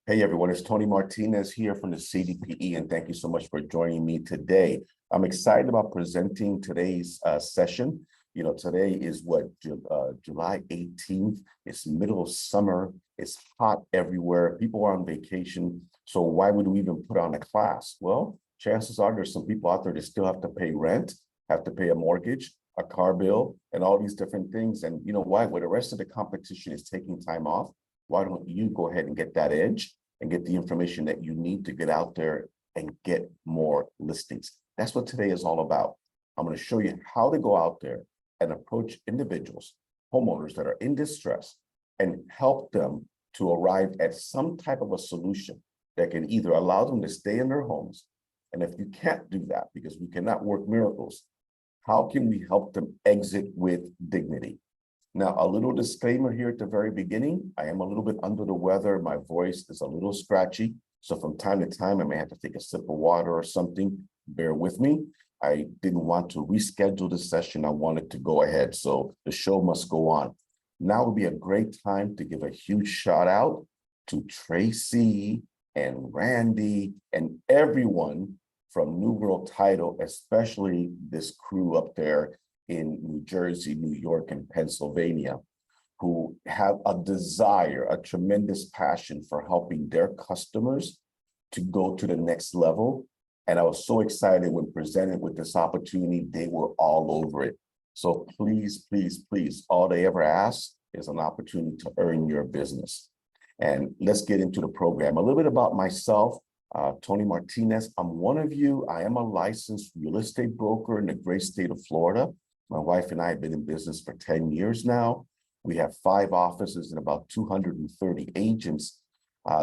Hey everyone, it's Tony Martinez here from the CDPE, and thank you so much for joining me today. I'm excited about presenting today's session. You know, today is July 18th. It's middle of summer. It's hot everywhere. People are on vacation. So why would we even put on a class? Well, chances are there's some people out there that still have to pay rent, have to pay a mortgage, a car bill, and all these different things. And you know why? Where the rest of the competition is taking time off, why don't you go ahead and get that edge and get the information that you need to get out there and get more listings? That's what today is all about. I'm going to show you how to go out there and approach individuals, homeowners that are in distress, and help them to arrive at some type of a solution that can either allow them to stay in their homes. And if you can't do that, because we cannot work miracles, how can we help them exit with dignity? Now, a little disclaimer here at the very beginning. I am a little bit under the weather. My voice is a little scratchy. So from time to time, I may have to take a sip of water or something. Bear with me. I didn't want to reschedule the session. I wanted to go ahead. So the show must go on. Now would be a great time to give a huge shout out to Tracy and Randy and everyone from New World Title, especially this crew up there in New Jersey, New York, and Pennsylvania, who have a desire, a tremendous passion for helping their customers to go to the next level. And I was so excited when presented with this opportunity. They were all over it. So please, please, please, all they ever ask is an opportunity to earn your business. And let's get into the program. A little bit about myself. Tony Martinez, I'm one of you. I am a licensed real estate broker in the great state of Florida. My wife and I have been in business for 10 years now. We have 5 offices and about 230 agents.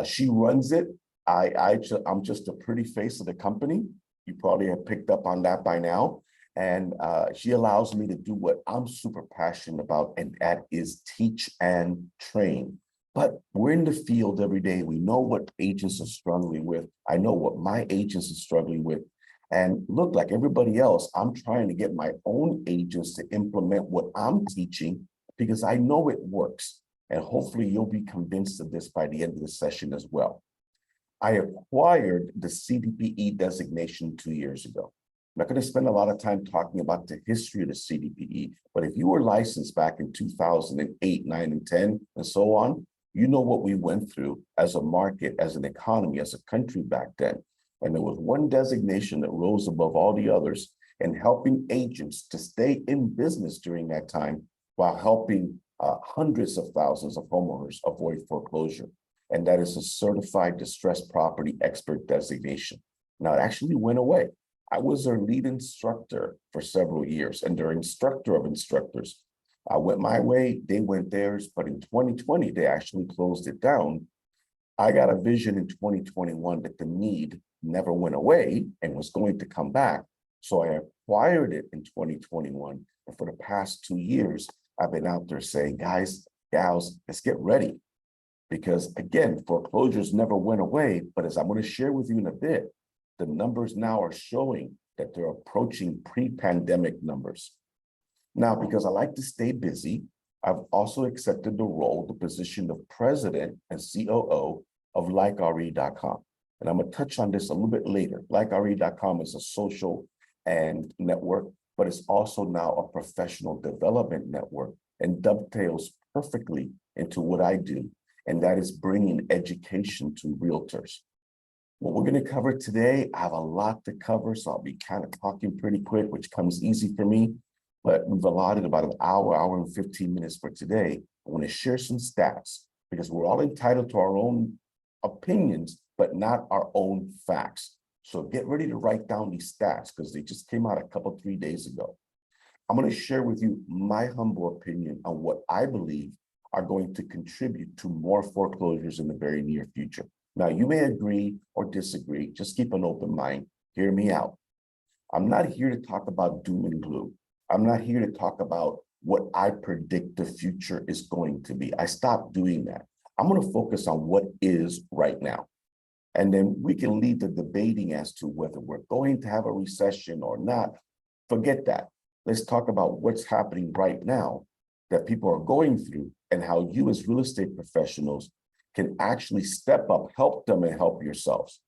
She runs it. I'm just a pretty face of the company. You probably have picked up on that by now. And she allows me to do what I'm super passionate about, and that is teach and train. But we're in the field every day. We know what agents are struggling with. I know what my agents are struggling with. And look, like everybody else, I'm trying to get my own agents to implement what I'm teaching because I know it works. And hopefully you'll be convinced of this by the end of the session as well. I acquired the CDPE designation 2 years ago. I'm not going to spend a lot of time talking about the history of the CDPE, but if you were licensed back in 2008, 9, and 10, and so on, you know what we went through as a market, as an economy, as a country back then. And there was one designation that rose above all the others in helping agents to stay in business during that time while helping hundreds of thousands of homeowners avoid foreclosure. And that is a certified distressed property expert designation. Now, it actually went away. I was their lead instructor for several years and their instructor of instructors. I went my way, they went theirs, but in 2020, they actually closed it down. I got a vision in 2021 that the need never went away and was going to come back. So I acquired it in 2021. And for the past 2 years, I've been out there saying, guys, gals, let's get ready. Because again, foreclosures never went away. But as I'm going to share with you in a bit, the numbers now are showing that they're approaching pre-pandemic numbers. Now, because I like to stay busy, I've also accepted the role, the position of president and COO of LikeRE.com. And I'm going to touch on this a little bit later. LikeRE.com is a social and network, but it's also now a professional development network and dovetails perfectly into what I do. And that is bringing education to realtors. What we're going to cover today, I have a lot to cover, so I'll be kind of talking pretty quick, which comes easy for me. But we've allotted about an hour and 15 minutes for today. I want to share some stats because we're all entitled to our own opinions, but not our own facts. So get ready to write down these stats because they just came out a 3 days ago. I'm going to share with you my humble opinion on what I believe are going to contribute to more foreclosures in the very near future. Now, you may agree or disagree. Just keep an open mind. Hear me out. I'm not here to talk about doom and gloom. I'm not here to talk about what I predict the future is going to be. I stopped doing that. I'm going to focus on what is right now. And then we can lead the debating as to whether we're going to have a recession or not. Forget that. Let's talk about what's happening right now that people are going through and how you as real estate professionals can actually step up, help them and help yourselves.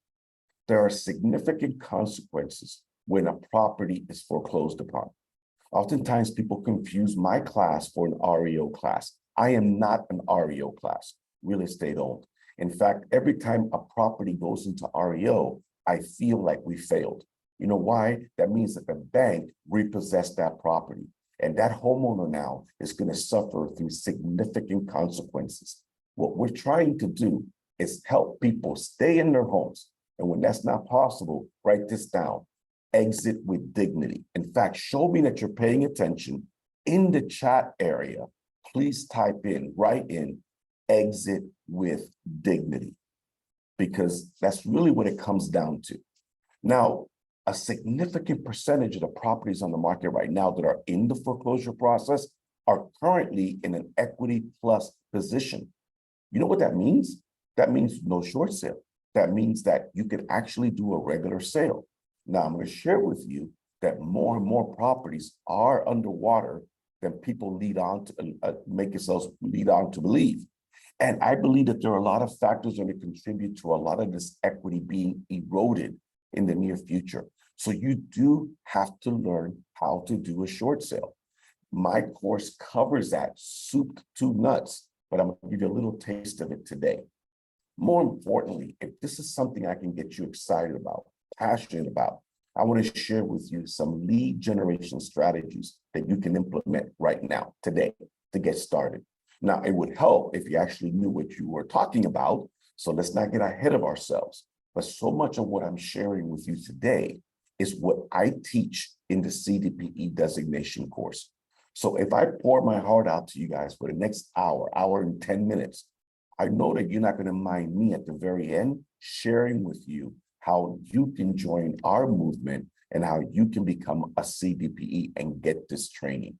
There are significant consequences when a property is foreclosed upon. Oftentimes people confuse my class for an REO class. I am not an REO class, real estate owned. In fact, every time a property goes into REO, I feel like we failed. You know why? That means that the bank repossessed that property. And that homeowner now is going to suffer through significant consequences. What we're trying to do is help people stay in their homes. And when that's not possible, write this down. Exit with dignity. In fact, show me that you're paying attention. In the chat area, please write in, exit with dignity, because that's really what it comes down to. Now, a significant percentage of the properties on the market right now that are in the foreclosure process are currently in an equity plus position. You know what that means? That means no short sale. That means that you could actually do a regular sale. Now, I'm going to share with you that more and more properties are underwater than people lead on to make yourselves lead on to believe. And I believe that there are a lot of factors that contribute to a lot of this equity being eroded in the near future. So you do have to learn how to do a short sale. My course covers that soup to nuts, but I'm going to give you a little taste of it today. More importantly, if this is something I can get you excited about, passionate about, I want to share with you some lead generation strategies that you can implement right now, today, to get started. Now, it would help if you actually knew what you were talking about, so let's not get ahead of ourselves. But so much of what I'm sharing with you today is what I teach in the CDPE designation course. So if I pour my heart out to you guys for the next hour and 10 minutes, I know that you're not going to mind me at the very end sharing with you how you can join our movement and how you can become a CDPE and get this training.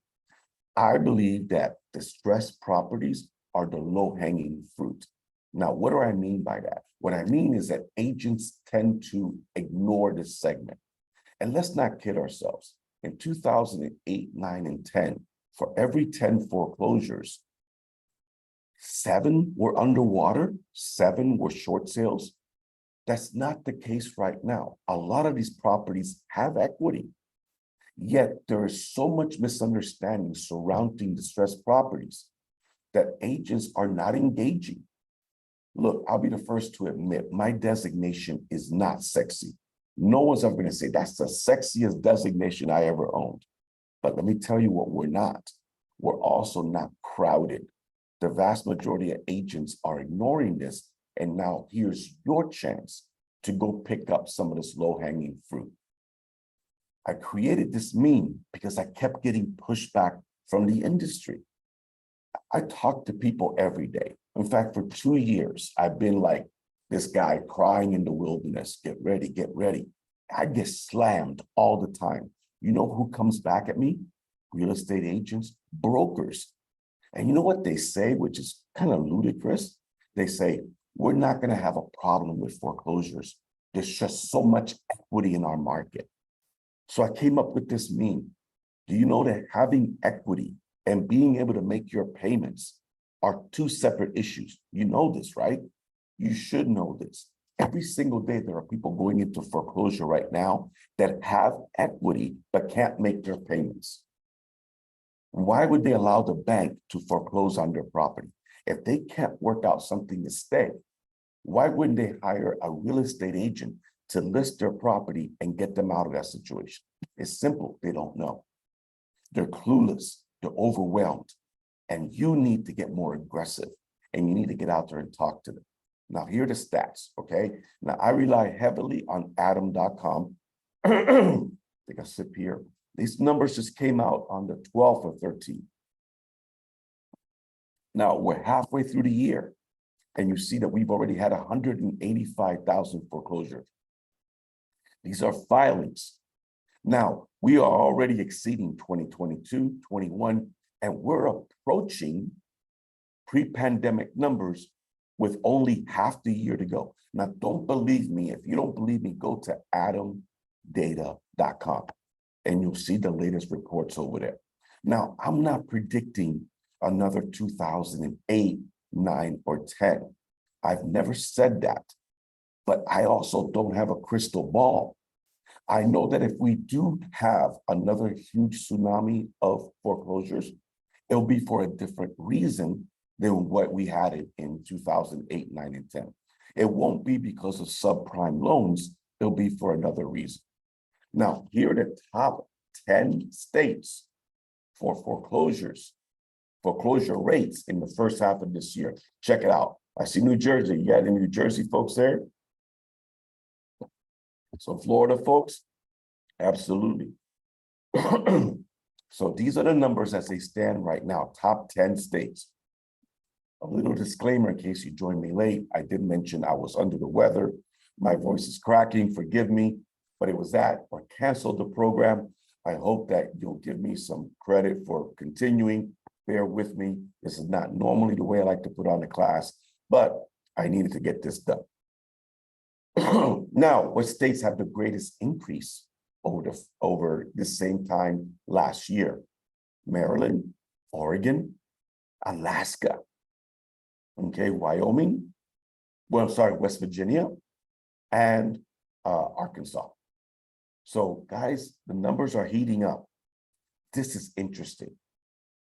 I believe that distressed properties are the low-hanging fruit. Now, what do I mean by that? What I mean is that agents tend to ignore this segment. And let's not kid ourselves. In 2008, 9, and 10, for every 10 foreclosures, 7 were underwater, 7 were short sales. That's not the case right now. A lot of these properties have equity, yet there is so much misunderstanding surrounding distressed properties that agents are not engaging. Look, I'll be the first to admit my designation is not sexy. No one's ever going to say that's the sexiest designation I ever owned. But let me tell you what we're not. We're also not crowded. The vast majority of agents are ignoring this. And now here's your chance to go pick up some of this low-hanging fruit. I created this meme because I kept getting pushback from the industry. I talk to people every day. In fact, for 2 years, I've been like this guy crying in the wilderness, get ready, get ready. I get slammed all the time. You know who comes back at me? Real estate agents, brokers. And you know what they say, which is kind of ludicrous? They say, we're not going to have a problem with foreclosures. There's just so much equity in our market. So I came up with this meme. Do you know that having equity and being able to make your payments are 2 separate issues? You know this, right? You should know this. Every single day, there are people going into foreclosure right now that have equity but can't make their payments. Why would they allow the bank to foreclose on their property? If they can't work out something to stay, why wouldn't they hire a real estate agent to list their property and get them out of that situation? It's simple. They don't know. They're clueless. They're overwhelmed. And you need to get more aggressive, and you need to get out there and talk to them. Now, here are the stats, okay? Now, I rely heavily on Adam.com. I think I sip here. These numbers just came out on the 12th or 13th. Now, we're halfway through the year, and you see that we've already had 185,000 foreclosures. These are filings. Now, we are already exceeding 2022, 21, and we're approaching pre-pandemic numbers with only half the year to go. Now, don't believe me. If you don't believe me, go to adamdata.com and you'll see the latest reports over there. Now, I'm not predicting another 2008, 9, or 10. I've never said that, but I also don't have a crystal ball. I know that if we do have another huge tsunami of foreclosures, it'll be for a different reason than what we had it in 2008, 9, and 10. It won't be because of subprime loans. It'll be for another reason. Now, here are the top 10 states for foreclosure rates in the first half of this year. Check it out. I see New Jersey. You got any New Jersey folks there? So Florida folks, absolutely. So these are the numbers as they stand right now, top 10 states. A little disclaimer in case you joined me late. I did mention I was under the weather. My voice is cracking, forgive me, but it was that or canceled the program. I hope that you'll give me some credit for continuing. Bear with me. This is not normally the way I like to put on the class, but I needed to get this done. Now, what states have the greatest increase over the same time last year? Maryland, Oregon, Alaska, okay, Wyoming, well, I'm sorry, West Virginia, and Arkansas. So guys, the numbers are heating up. This is interesting.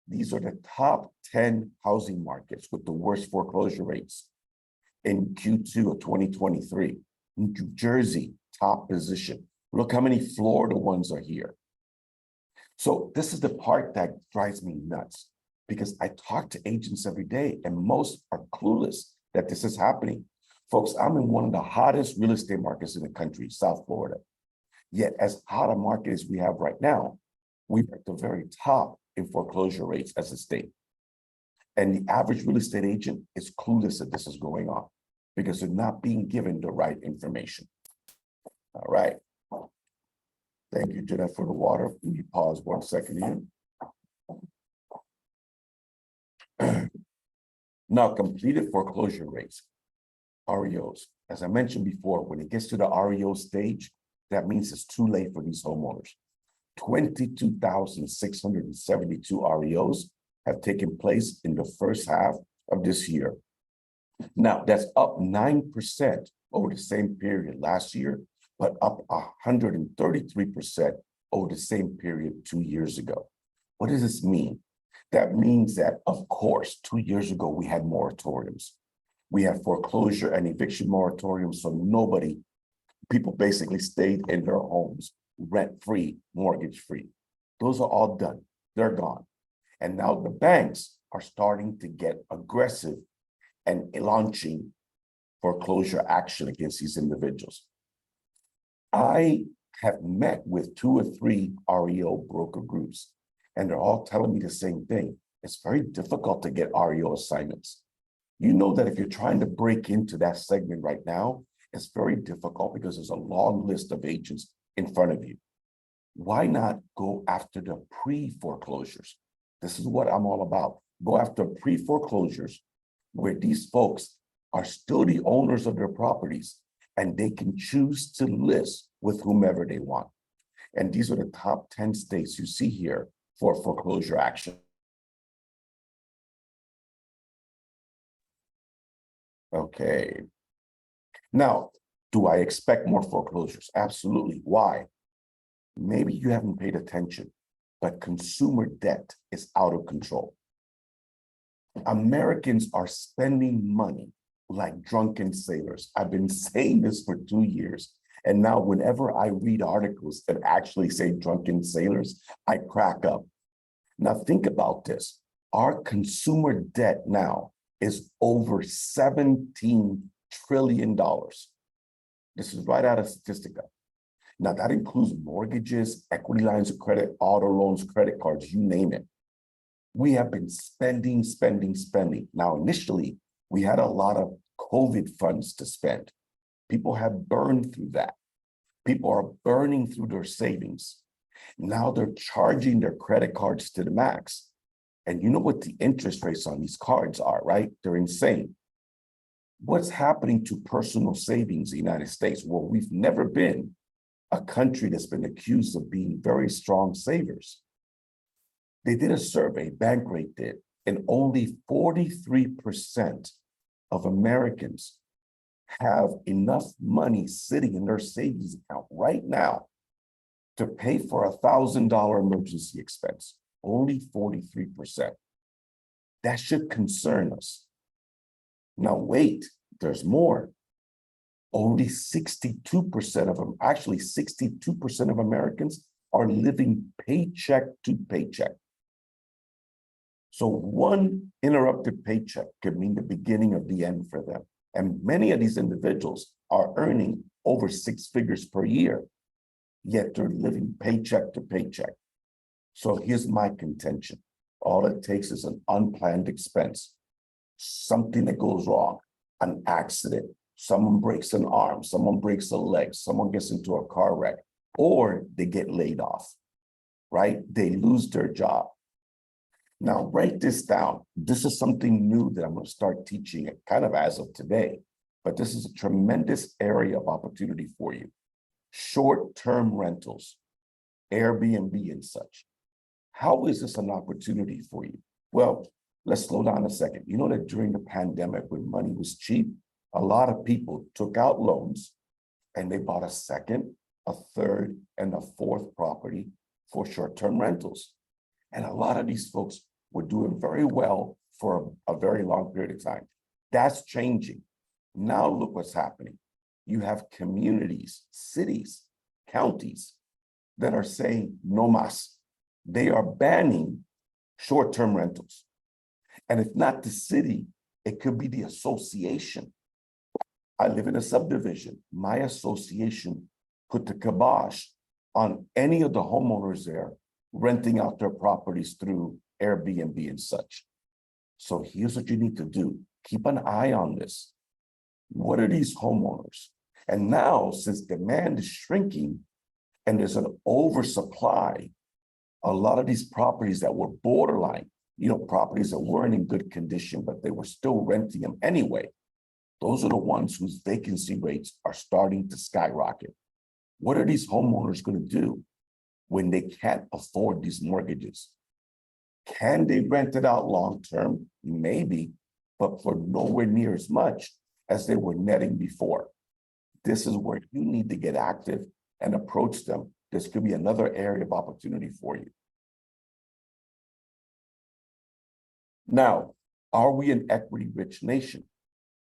These are the top 10 housing markets with the worst foreclosure rates in Q2 of 2023. New Jersey, top position. Look how many Florida ones are here. So this is the part that drives me nuts because I talk to agents every day and most are clueless that this is happening. Folks, I'm in one of the hottest real estate markets in the country, South Florida. Yet as hot a market as we have right now, we're at the very top in foreclosure rates as a state. And the average real estate agent is clueless that this is going on because they're not being given the right information. All right. Thank you, Jeanette, for the water. Let me pause 1 second here. Now, completed foreclosure rates, REOs. As I mentioned before, when it gets to the REO stage, that means it's too late for these homeowners. 22,672 REOs have taken place in the first half of this year. Now, that's up 9% over the same period last year, but up 133% over the same period 2 years ago. What does this mean? That means that, of course, 2 years ago, we had moratoriums. We had foreclosure and eviction moratoriums, so people basically stayed in their homes, rent-free, mortgage-free. Those are all done. They're gone. And now the banks are starting to get aggressive and launching foreclosure action against these individuals. I have met with 2 or 3 REO broker groups, and they're all telling me the same thing. It's very difficult to get REO assignments. You know that if you're trying to break into that segment right now, it's very difficult because there's a long list of agents in front of you. Why not go after the pre-foreclosures? This is what I'm all about. Go after pre-foreclosures where these folks are still the owners of their properties and they can choose to list with whomever they want. And these are the top 10 states you see here for foreclosure action. Okay. Now, do I expect more foreclosures? Absolutely. Why? Maybe you haven't paid attention, but consumer debt is out of control. Americans are spending money like drunken sailors. I've been saying this for 2 years. And now whenever I read articles that actually say drunken sailors, I crack up. Now think about this. Our consumer debt now is over $17 trillion. This is right out of Statistica. Now that includes mortgages, equity lines of credit, auto loans, credit cards, you name it. We have been spending. Now, initially, we had a lot of COVID funds to spend. People have burned through that. People are burning through their savings. Now they're charging their credit cards to the max. And you know what the interest rates on these cards are, right? They're insane. What's happening to personal savings in the United States? Well, we've never been a country that's been accused of being very strong savers. They did a survey, Bankrate did, and only 43% of Americans have enough money sitting in their savings account right now to pay for a $1,000 emergency expense? Only 43%. That should concern us. Now, wait, there's more. Only 62% of them, actually 62% of Americans are living paycheck to paycheck. So one interrupted paycheck could mean the beginning of the end for them. And many of these individuals are earning over 6 figures per year, yet they're living paycheck to paycheck. So here's my contention. All it takes is an unplanned expense, something that goes wrong, an accident, someone breaks an arm, someone breaks a leg, someone gets into a car wreck, or they get laid off, right? They lose their job. Now, write this down. This is something new that I'm going to start teaching it kind of as of today, but this is a tremendous area of opportunity for you. Short-term rentals, Airbnb and such. How is this an opportunity for you? Well, let's slow down a second. You know that during the pandemic, when money was cheap, a lot of people took out loans and they bought a second, a third, and a fourth property for short-term rentals. And a lot of these folks were doing very well for a very long period of time. That's changing. Now look what's happening. You have communities, cities, counties that are saying no mas. They are banning short-term rentals. And if not the city, it could be the association. I live in a subdivision. My association put the kibosh on any of the homeowners there renting out their properties through Airbnb and such. So here's what you need to do. Keep an eye on this. What are these homeowners? And now, since demand is shrinking and there's an oversupply, a lot of these properties that were borderline, properties that weren't in good condition, but they were still renting them anyway, those are the ones whose vacancy rates are starting to skyrocket. What are these homeowners going to do when they can't afford these mortgages? Can they rent it out long-term? Maybe, but for nowhere near as much as they were netting before. This is where you need to get active and approach them. This could be another area of opportunity for you. Now, are we an equity-rich nation?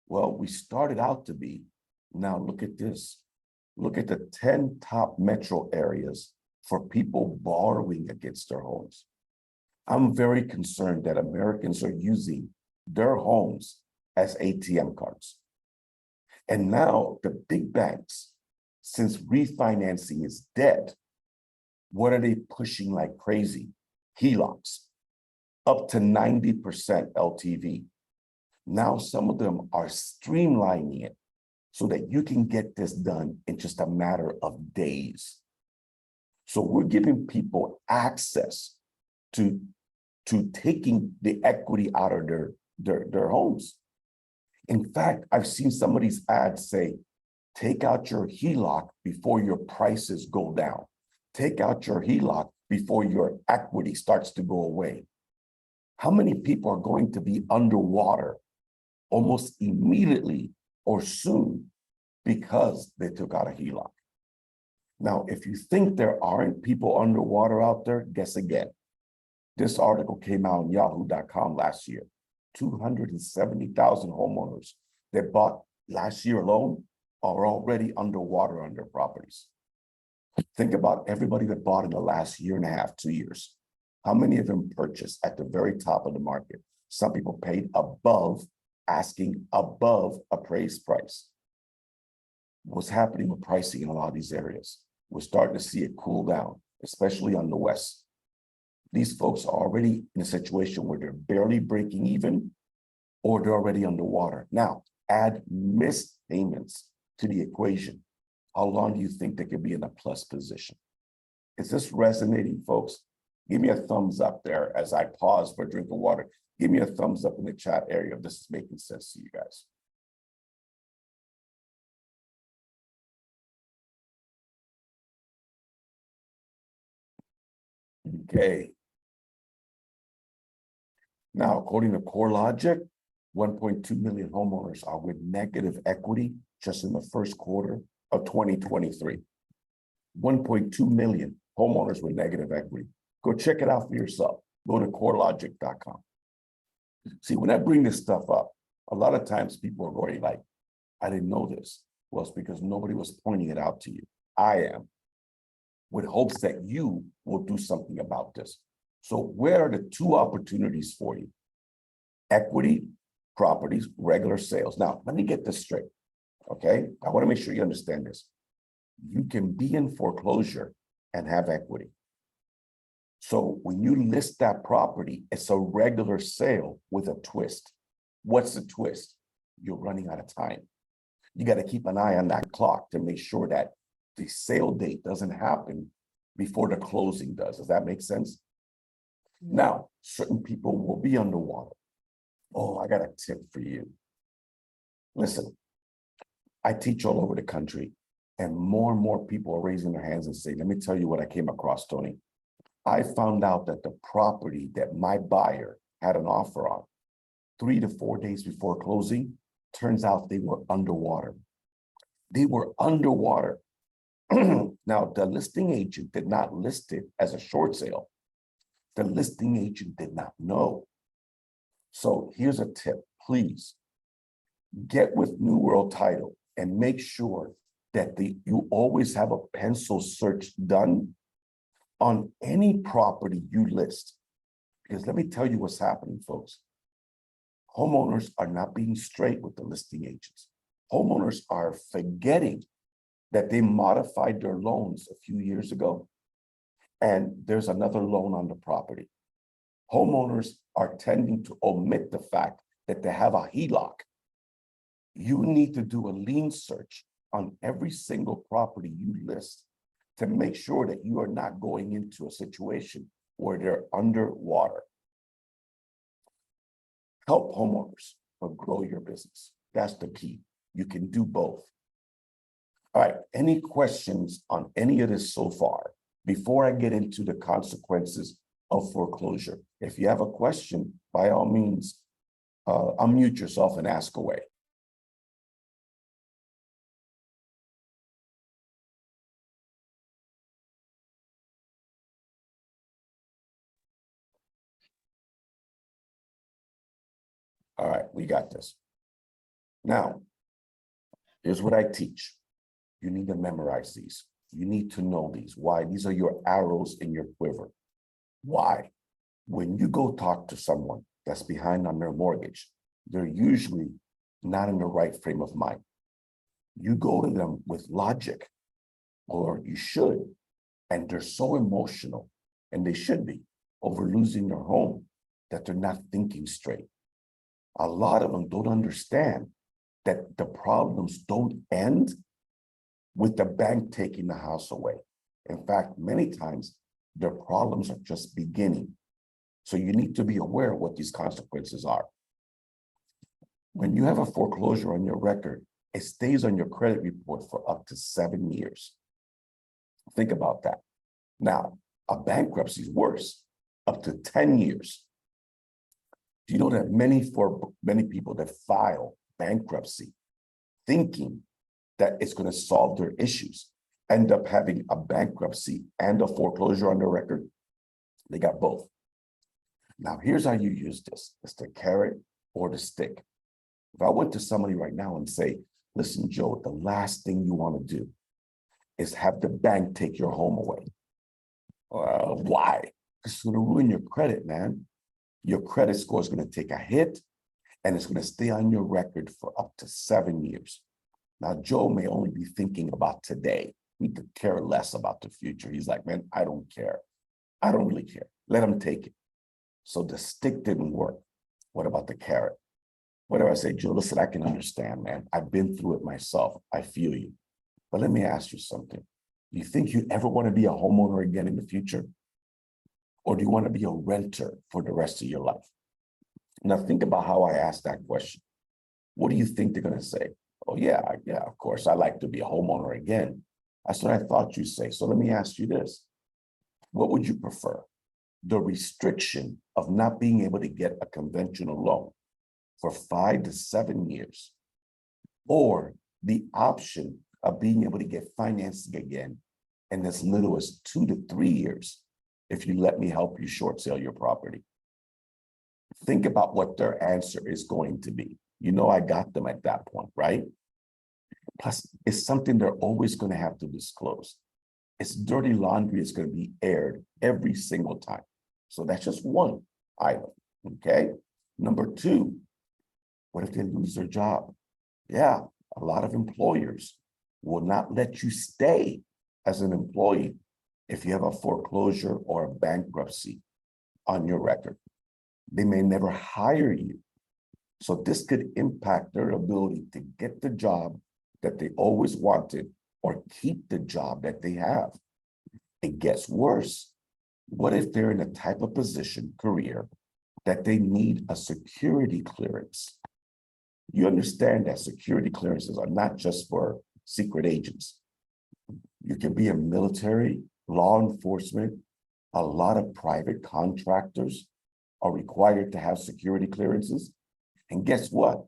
Well, we started out to be. Now look at this. Look at the 10 top metro areas for people borrowing against their homes. I'm very concerned that Americans are using their homes as ATM cards. And now the big banks, since refinancing is dead, what are they pushing like crazy? HELOCs, up to 90% LTV. Now some of them are streamlining it so that you can get this done in just a matter of days. So we're giving people access to taking the equity out of their homes. In fact, I've seen some of these ads say, take out your HELOC before your prices go down. Take out your HELOC before your equity starts to go away. How many people are going to be underwater almost immediately or soon because they took out a HELOC? Now, if you think there aren't people underwater out there, guess again. This article came out on yahoo.com last year. 270,000 homeowners that bought last year alone are already underwater on their properties. Think about everybody that bought in the last year and a half, 2 years. How many of them purchased at the very top of the market? Some people paid asking above appraised price. What's happening with pricing in a lot of these areas? We're starting to see it cool down, especially on the West. These folks are already in a situation where they're barely breaking even or they're already underwater. Now, add missed payments to the equation. How long do you think they could be in a plus position? Is this resonating, folks? Give me a thumbs up there as I pause for a drink of water. Give me a thumbs up in the chat area if this is making sense to you guys. Okay. Now, according to CoreLogic, 1.2 million homeowners are with negative equity just in the first quarter of 2023. 1.2 million homeowners with negative equity. Go check it out for yourself. Go to corelogic.com. See, when I bring this stuff up, a lot of times people are going like, I didn't know this. Well, it's because nobody was pointing it out to you. I am, with hopes that you will do something about this. So where are the two opportunities for you? Equity, properties, regular sales. Now, let me get this straight, okay? I want to make sure you understand this. You can be in foreclosure and have equity. So when you list that property, it's a regular sale with a twist. What's the twist? You're running out of time. You got to keep an eye on that clock to make sure that the sale date doesn't happen before the closing does. Does that make sense? Now, certain people will be underwater. Oh, I got a tip for you. Listen, I teach all over the country, and more people are raising their hands and saying, let me tell you what I came across, Tony. I found out that the property that my buyer had an offer on 3 to 4 days before closing, turns out they were underwater. They were underwater. Now, the listing agent did not list it as a short sale. The listing agent did not know. So here's a tip, please. Get with New World Title and make sure that you always have a pencil search done on any property you list. Because let me tell you what's happening, folks. Homeowners are not being straight with the listing agents. Homeowners are forgetting that they modified their loans a few years ago, and there's another loan on the property. Homeowners are tending to omit the fact that they have a HELOC. You need to do a lien search on every single property you list to make sure that you are not going into a situation where they're underwater. Help homeowners but grow your business. That's the key. You can do both. All right, any questions on any of this so far before I get into the consequences of foreclosure? If you have a question, by all means, unmute yourself and ask away. All right, we got this. Now, here's what I teach. You need to memorize these. You need to know these. Why? These are your arrows in your quiver. Why? When you go talk to someone that's behind on their mortgage, they're usually not in the right frame of mind. You go to them with logic, or you should, and they're so emotional, and they should be, over losing their home, that they're not thinking straight. A lot of them don't understand that the problems don't end with the bank taking the house away. In fact, many times their problems are just beginning. So you need to be aware of what these consequences are. When you have a foreclosure on your record, it stays on your credit report for up to 7 years. Think about that. Now, a bankruptcy is worse, up to 10 years. Do you know that many people that file bankruptcy thinking that it's going to solve their issues end up having a bankruptcy and a foreclosure on their record? They got both. Now, here's how you use this. It's the carrot or the stick. If I went to somebody right now and say, listen, Joe, the last thing you want to do is have the bank take your home away. Why? It's going to ruin your credit, man. Your credit score is going to take a hit, and it's going to stay on your record for up to 7 years. Now, Joe may only be thinking about today. He could care less about the future. He's like, man, I don't care. I don't really care. Let him take it. So the stick didn't work. What about the carrot? What do I say, Joe? Listen, I can understand, man. I've been through it myself. I feel you. But let me ask you something. Do you think you ever want to be a homeowner again in the future? Or do you want to be a renter for the rest of your life? Now think about how I asked that question. What do you think they're going to say? Oh, yeah, of course, I'd like to be a homeowner again. That's what I thought you'd say. So let me ask you this. What would you prefer? The restriction of not being able to get a conventional loan, for 5 to 7 years, or the option of being able to get financing again in as little as 2 to 3 years if you let me help you short sale your property. Think about what their answer is going to be. You know, I got them at that point, right? Plus, it's something they're always going to have to disclose. It's dirty laundry is going to be aired every single time. So that's just one item, okay? Number two, what if they lose their job? Yeah, a lot of employers will not let you stay as an employee if you have a foreclosure or a bankruptcy on your record. They may never hire you. So this could impact their ability to get the job that they always wanted or keep the job that they have. It gets worse. What if they're in a type of position, career, that they need a security clearance? You understand that security clearances are not just for secret agents. You can be a military, law enforcement, a lot of private contractors are required to have security clearances. And guess what?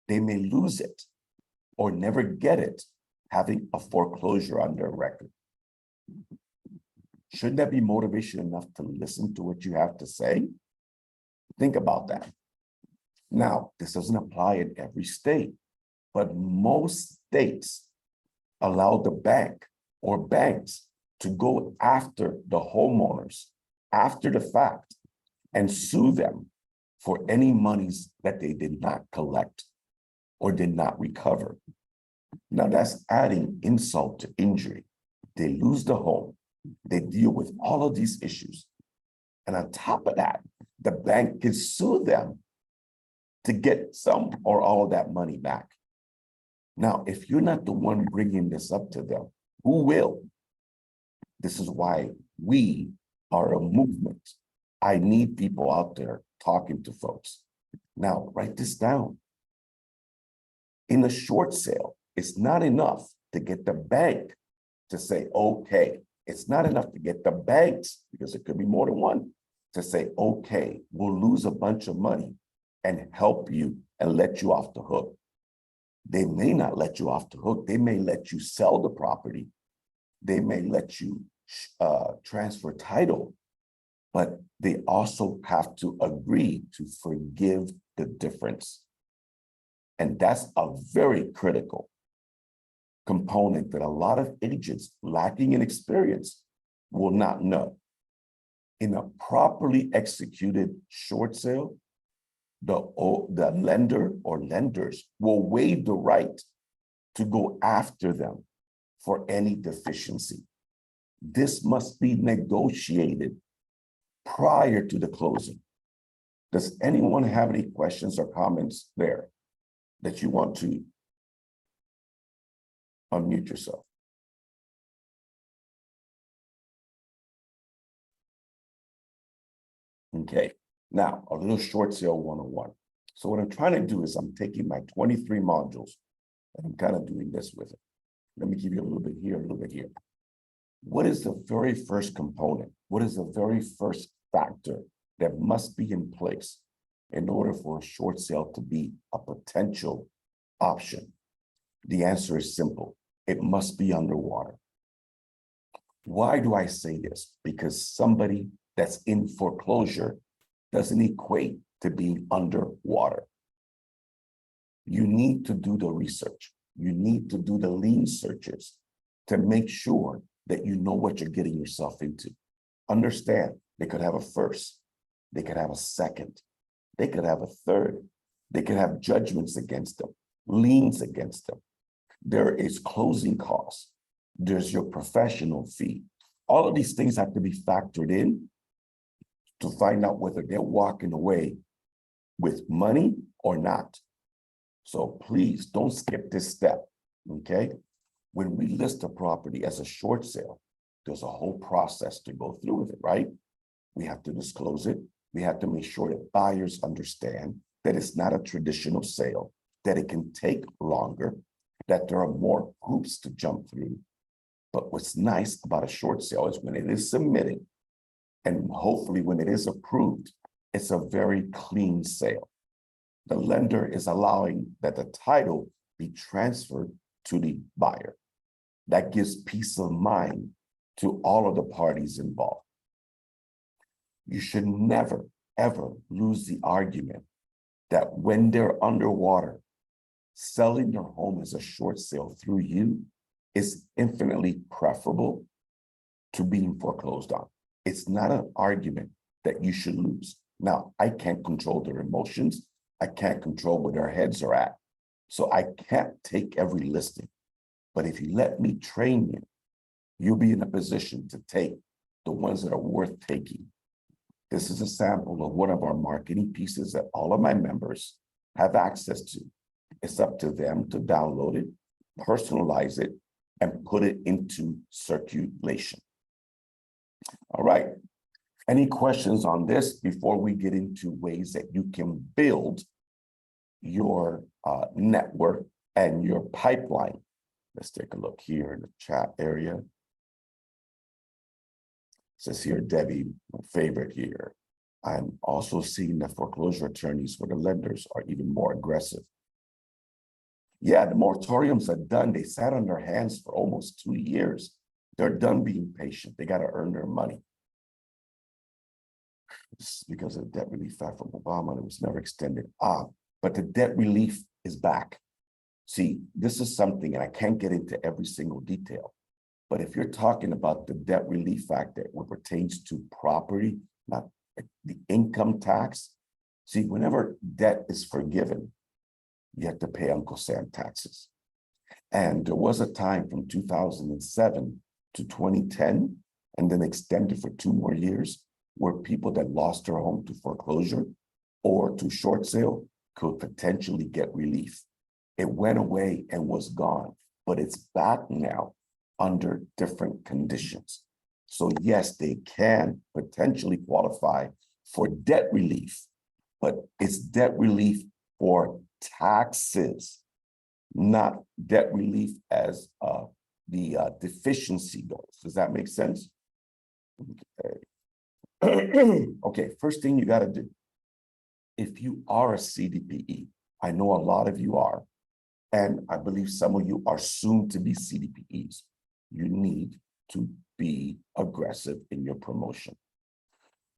They may lose it or never get it, having a foreclosure on their record. Shouldn't that be motivation enough to listen to what you have to say? Think about that. Now, this doesn't apply in every state, but most states allow the bank or banks to go after the homeowners after the fact and sue them for any monies that they did not collect or did not recover. Now that's adding insult to injury. They lose the home. They deal with all of these issues. And on top of that, the bank can sue them to get some or all of that money back. Now, if you're not the one bringing this up to them, who will? This is why we are a movement. I need people out there talking to folks. Now, write this down. In a short sale, it's not enough to get the bank to say, okay. It's not enough to get the banks, because it could be more than one, to say, okay, we'll lose a bunch of money and help you and let you off the hook. They may not let you off the hook. They may let you sell the property. They may let you transfer title, but they also have to agree to forgive the difference. And that's a very critical component that a lot of agents lacking in experience will not know. In a properly executed short sale, the lender or lenders will waive the right to go after them for any deficiency. This must be negotiated prior to the closing. Does anyone have any questions or comments there that you want to unmute yourself? Okay, now a little short sale 101. So what I'm trying to do is I'm taking my 23 modules and I'm kind of doing this with it. Let me give you a little bit here, a little bit here. What is the very first component? What is the very first factor that must be in place in order for a short sale to be a potential option? The answer is simple. It must be underwater. Why do I say this? Because somebody that's in foreclosure doesn't equate to being underwater. You need to do the research. You need to do the lien searches to make sure that you know what you're getting yourself into. Understand, they could have a first, they could have a second, they could have a third, they could have judgments against them, liens against them. There is closing costs. There's your professional fee. All of these things have to be factored in to find out whether they're walking away with money or not. So please don't skip this step, okay? When we list a property as a short sale, there's a whole process to go through with it, right? We have to disclose it. We have to make sure that buyers understand that it's not a traditional sale, that it can take longer, that there are more hoops to jump through. But what's nice about a short sale is when it is submitted, and hopefully when it is approved, it's a very clean sale. The lender is allowing that the title be transferred to the buyer. That gives peace of mind to all of the parties involved. You should never, ever lose the argument that when they're underwater, selling your home as a short sale through you is infinitely preferable to being foreclosed on. It's not an argument that you should lose. Now, I can't control their emotions. I can't control where their heads are at. So I can't take every listing. But if you let me train you, you'll be in a position to take the ones that are worth taking. This is a sample of one of our marketing pieces that all of my members have access to. It's up to them to download it, personalize it, and put it into circulation. All right. Any questions on this before we get into ways that you can build your network and your pipeline? Let's take a look here in the chat area. It says here, Debbie, my favorite here. I'm also seeing that foreclosure attorneys for the lenders are even more aggressive. Yeah, the moratoriums are done. They sat on their hands for almost 2 years. They're done being patient. They got to earn their money. This is because of the debt relief act from Obama, and it was never extended. But the debt relief is back. See, this is something, and I can't get into every single detail, but if you're talking about the debt relief act that pertains to property, not the income tax, see, whenever debt is forgiven, you have to pay Uncle Sam taxes. And there was a time from 2007 to 2010, and then extended for 2 more years, where people that lost their home to foreclosure or to short sale could potentially get relief. It went away and was gone, but it's back now under different conditions. So yes, they can potentially qualify for debt relief, but it's debt relief for taxes, not debt relief as the deficiency goes. Does that make sense? Okay. Okay, first thing you got to do, if you are a CDPE, I know a lot of you are, and I believe some of you are soon to be CDPEs, you need to be aggressive in your promotion.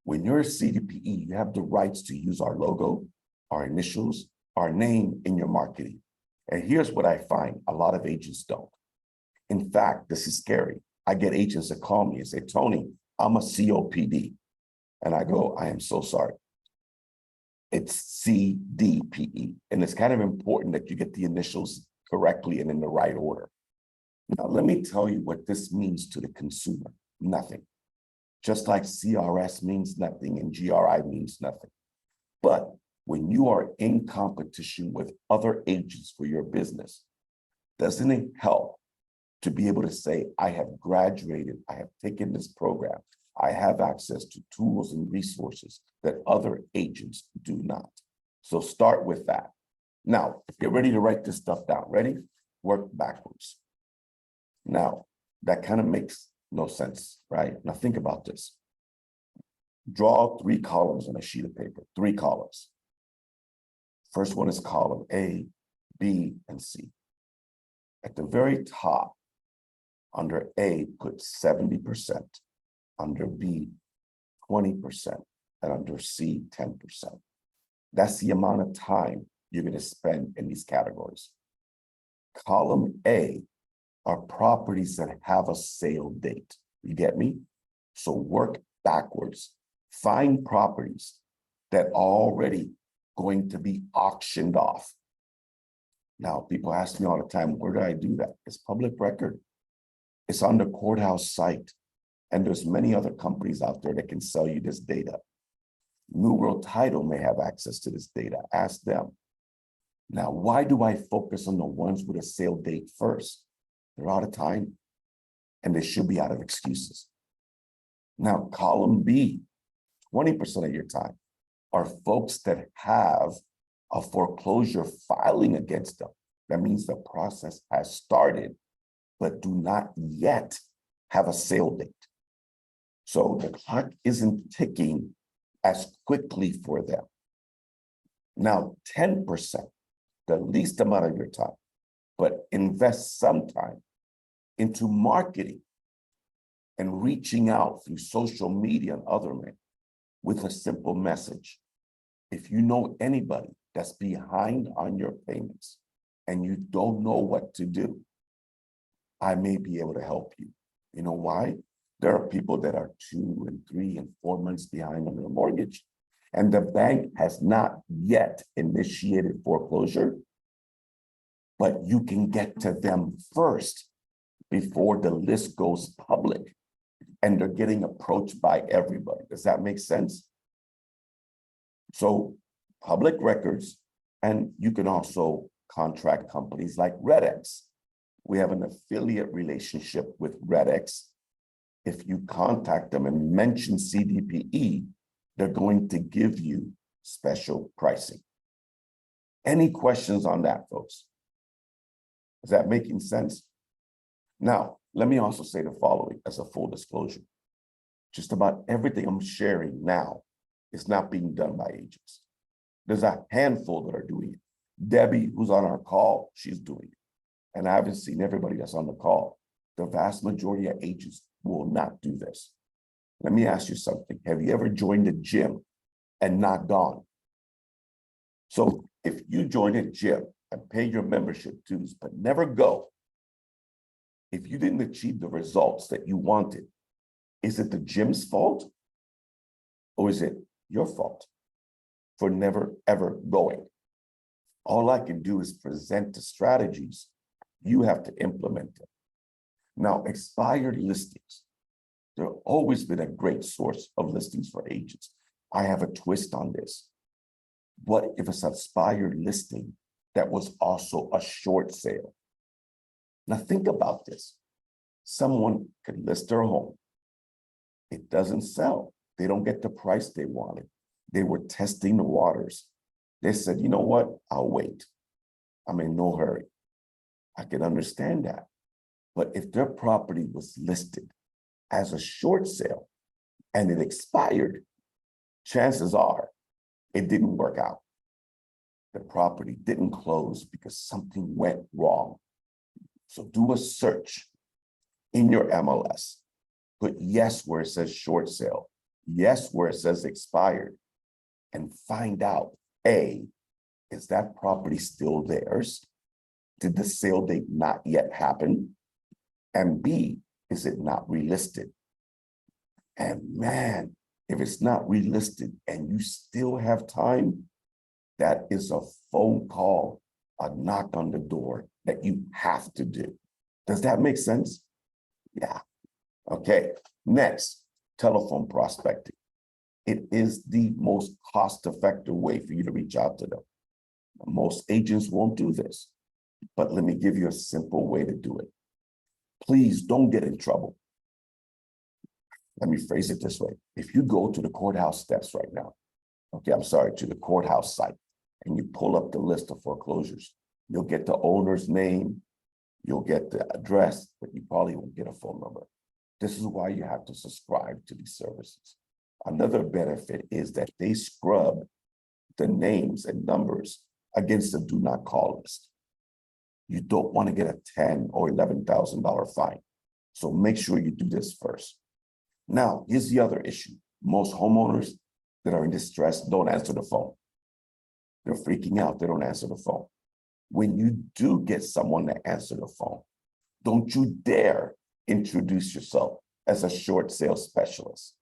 When you're a CDPE, you have the rights to use our logo, our initials, our name in your marketing. And here's what I find, a lot of agents don't. In fact, this is scary. I get agents that call me and say, Tony, I'm a COPD. And I go, I am so sorry. It's CDPE. And it's kind of important that you get the initials correctly and in the right order. Now, let me tell you what this means to the consumer. Nothing. Just like CRS means nothing and GRI means nothing. But when you are in competition with other agents for your business, doesn't it help to be able to say, I have graduated, I have taken this program, I have access to tools and resources that other agents do not. So start with that. Now, get ready to write this stuff down. Ready? Work backwards. Now, that kind of makes no sense, right? Now think about this. Draw 3 columns on a sheet of paper, 3 columns. First one is column A, B, and C. At the very top, under A, put 70%, under B, 20%, and under C, 10%. That's the amount of time you're going to spend in these categories. Column A are properties that have a sale date. You get me? So work backwards. Find properties that are already going to be auctioned off. Now, people ask me all the time, where do I do that? It's public record. It's on the courthouse site. And there's many other companies out there that can sell you this data. New World Title may have access to this data. Ask them. Now, why do I focus on the ones with a sale date first? They're out of time, and they should be out of excuses. Now, column B, 20% of your time are folks that have a foreclosure filing against them. That means the process has started, but do not yet have a sale date. So the clock isn't ticking as quickly for them. Now, 10%, the least amount of your time, but invest some time into marketing and reaching out through social media and other means with a simple message. If you know anybody that's behind on your payments and you don't know what to do, I may be able to help you. You know why? There are people that are 2 and 3 and 4 months behind on their mortgage, and the bank has not yet initiated foreclosure, but you can get to them first before the list goes public and they're getting approached by everybody. Does that make sense? So public records, and you can also contract companies like RedX. We have an affiliate relationship with RedX. If you contact them and mention CDPE, they're going to give you special pricing. Any questions on that, folks? Is that making sense? Now, let me also say the following as a full disclosure. Just about everything I'm sharing now is not being done by agents. There's a handful that are doing it. Debbie, who's on our call, she's doing it. And I haven't seen everybody that's on the call. The vast majority of agents will not do this. Let me ask you something. Have you ever joined a gym and not gone? So if you join a gym and pay your membership dues, but never go, if you didn't achieve the results that you wanted, is it the gym's fault? Or is it your fault for never, ever going? All I can do is present the strategies. You have to implement them. Now, expired listings. They've always been a great source of listings for agents. I have a twist on this. What if it's an expired listing that was also a short sale? Now think about this. Someone could list their home. It doesn't sell. They don't get the price they wanted. They were testing the waters. They said, you know what? I'll wait. I'm in no hurry. I can understand that. But if their property was listed as a short sale and it expired, chances are it didn't work out. The property didn't close because something went wrong. So do a search in your MLS. Put yes where it says short sale, yes where it says expired, and find out, A, is that property still theirs? Did the sale date not yet happen? And B, is it not relisted? And man, if it's not relisted and you still have time, that is a phone call, a knock on the door that you have to do. Does that make sense? Yeah. Okay. Next, telephone prospecting. It is the most cost-effective way for you to reach out to them. Most agents won't do this, but let me give you a simple way to do it. Please don't get in trouble. Let me phrase it this way. If you go to the courthouse steps right now, to the courthouse site, and you pull up the list of foreclosures, you'll get the owner's name, you'll get the address, but you probably won't get a phone number. This is why you have to subscribe to these services. Another benefit is that they scrub the names and numbers against the do not call list. You don't want to get a $10,000 or $11,000 fine. So make sure you do this first. Now, here's the other issue. Most homeowners that are in distress don't answer the phone. They're freaking out. They don't answer the phone. When you do get someone to answer the phone, don't you dare introduce yourself as a short sale specialist.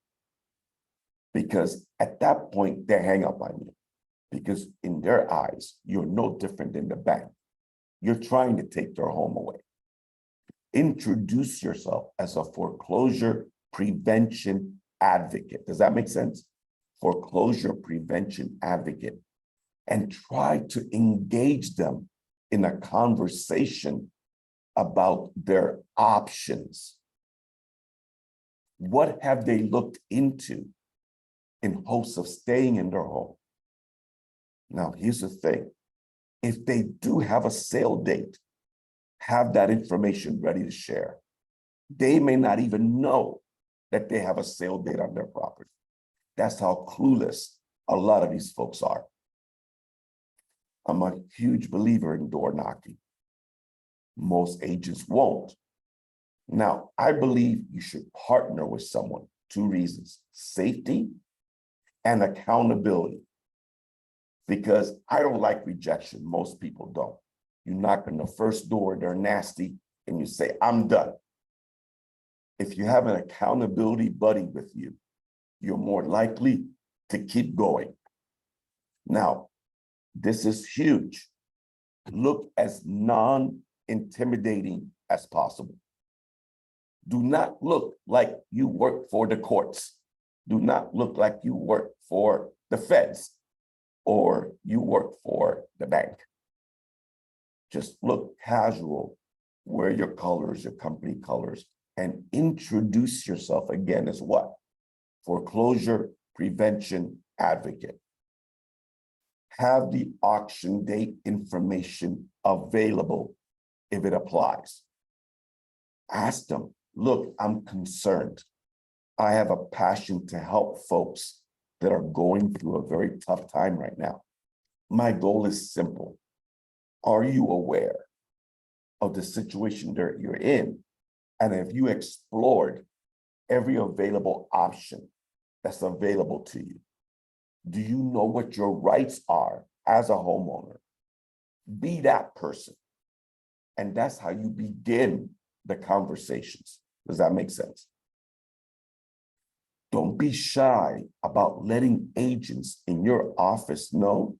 Because at that point, they hang up on you. Because in their eyes, you're no different than the bank. You're trying to take their home away. Introduce yourself as a foreclosure prevention advocate. Does that make sense? Foreclosure prevention advocate. And try to engage them in a conversation about their options. What have they looked into in hopes of staying in their home? Now, here's the thing. If they do have a sale date, have that information ready to share. They may not even know that they have a sale date on their property. That's how clueless a lot of these folks are. I'm a huge believer in door knocking. Most agents won't. Now, I believe you should partner with someone. Two reasons: safety and accountability. Because I don't like rejection. Most people don't. You knock on the first door, they're nasty, and you say, I'm done. If you have an accountability buddy with you, you're more likely to keep going. Now, this is huge. Look as non-intimidating as possible. Do not look like you work for the courts. Do not look like you work for the feds or you work for the bank. Just look casual, wear your colors, your company colors, and introduce yourself again as what? Foreclosure prevention advocate. Have the auction date information available if it applies. Ask them, look, I'm concerned. I have a passion to help folks that are going through a very tough time right now. My goal is simple. Are you aware of the situation that you're in? And have you explored every available option that's available to you? Do you know what your rights are as a homeowner? Be that person. And that's how you begin the conversations. Does that make sense? Don't be shy about letting agents in your office know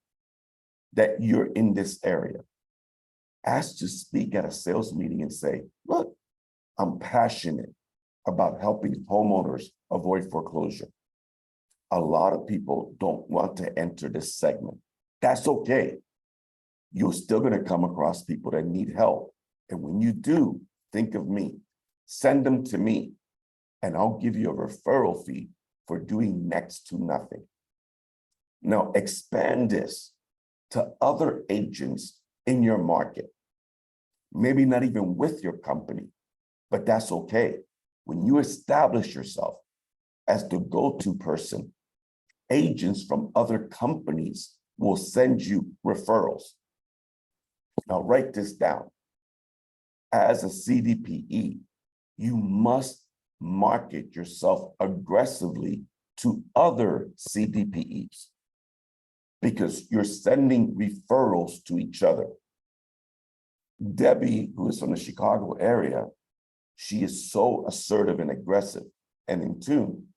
that you're in this area. Ask to speak at a sales meeting and say, look, I'm passionate about helping homeowners avoid foreclosure. A lot of people don't want to enter this segment. That's okay. You're still going to come across people that need help. And when you do, think of me. Send them to me, and I'll give you a referral fee for doing next to nothing. Now, expand this to other agents in your market. Maybe not even with your company, but that's okay. When you establish yourself as the go-to person, agents from other companies will send you referrals. Now, write this down. As a CDPE, you must market yourself aggressively to other CDPEs because you're sending referrals to each other. Debbie, who is from the Chicago area, she is so assertive and aggressive and in tune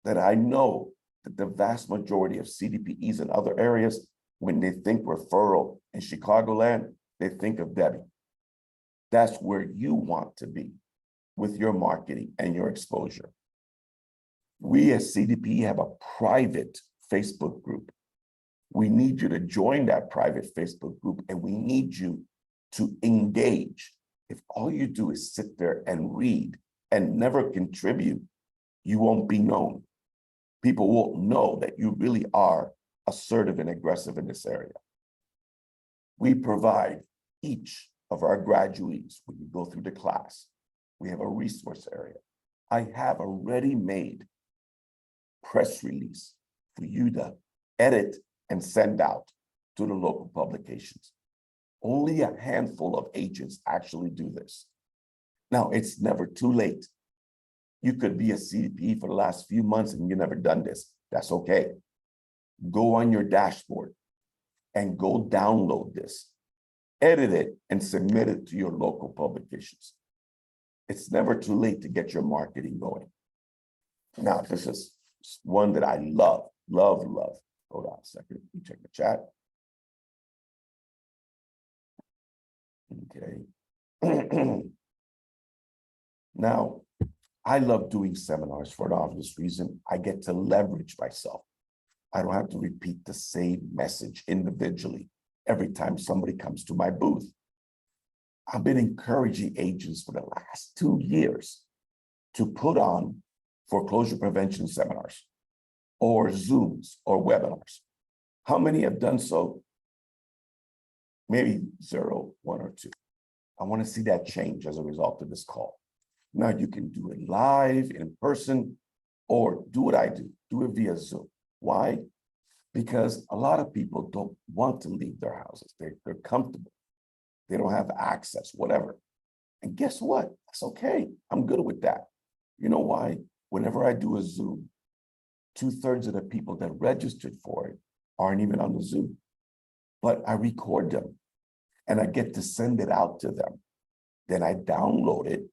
that I know that the vast majority of CDPEs in other areas, when they think referral in Chicagoland, they think of Debbie. That's where you want to be with your marketing and your exposure. We as CDPE have a private Facebook group. We need you to join that private Facebook group, and we need you to engage. If all you do is sit there and read and never contribute, you won't be known. People won't know that you really are assertive and aggressive in this area. We provide each of our graduates, when you go through the class, we have a resource area. I have a ready-made press release for you to edit and send out to the local publications. Only a handful of agents actually do this. Now, it's never too late. You could be a CDP for the last few months and you've never done this. That's okay. Go on your dashboard and go download this, edit it, and submit it to your local publications. It's never too late to get your marketing going. Now, this is one that I love. Hold on a second, let me check the chat. Okay. Now, I love doing seminars for an obvious reason. I get to leverage myself. I don't have to repeat the same message individually every time somebody comes to my booth. I've been encouraging agents for the last 2 years to put on foreclosure prevention seminars or Zooms or webinars. How many have done so? Maybe 0, 1, or 2. I want to see that change as a result of this call. Now you can do it live, in person, or do what I do it via Zoom. Why? because a lot of people don't want to leave their houses. They're comfortable. They don't have access, whatever. And guess what? That's okay. I'm good with that. You know why? Whenever I do a Zoom, 2/3 of the people that registered for it aren't even on the Zoom, but I record them and I get to send it out to them. Then I download it,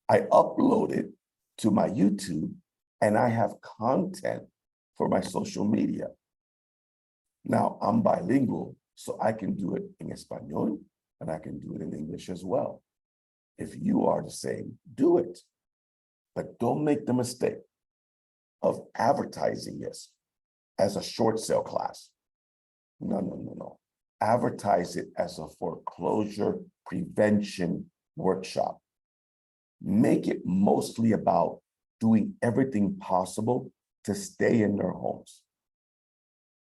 I upload it to my YouTube, and I have content for my social media. Now I'm bilingual, so I can do it in Espanol and I can do it in English as well. If you are the same, do it. But don't make the mistake of advertising this as a short sale class. No, no, no, no. Advertise it as a foreclosure prevention workshop. Make it mostly about doing everything possible to stay in their homes.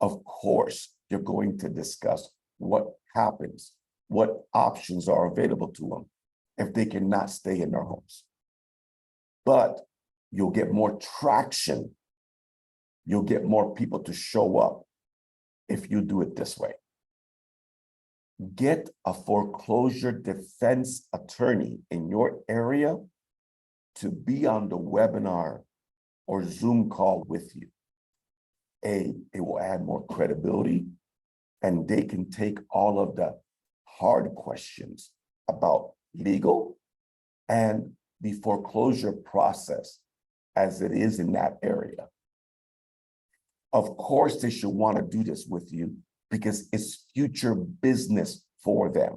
Of course, you're going to discuss what happens, what options are available to them if they cannot stay in their homes. But you'll get more traction. You'll get more people to show up if you do it this way. Get a foreclosure defense attorney in your area to be on the webinar or Zoom call with you. It will add more credibility, and they can take all of the hard questions about legal and the foreclosure process as it is in that area. Of course, they should want to do this with you because it's future business for them.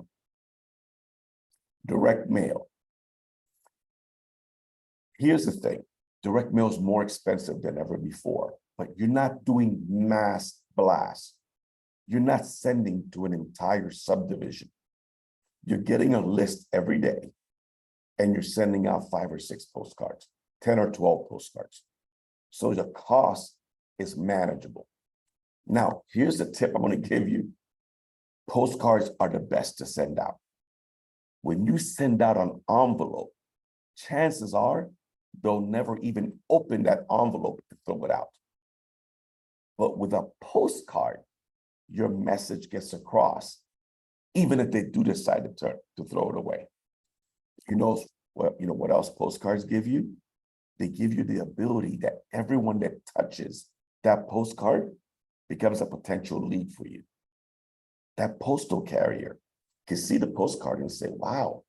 Direct mail. Here's the thing, direct mail is more expensive than ever before, but you're not doing mass blast. You're not sending to an entire subdivision. You're getting a list every day and you're sending out 5 or 6 postcards, 10 or 12 postcards. So the cost is manageable. Now, here's the tip I'm going to give you. Postcards are the best to send out. When you send out an envelope, chances are they'll never even open that envelope to throw it out. But with a postcard, your message gets across, even if they do decide to throw it away. You know what else postcards give you? They give you the ability that everyone that touches that postcard becomes a potential lead for you. That postal carrier can see the postcard and say, wow,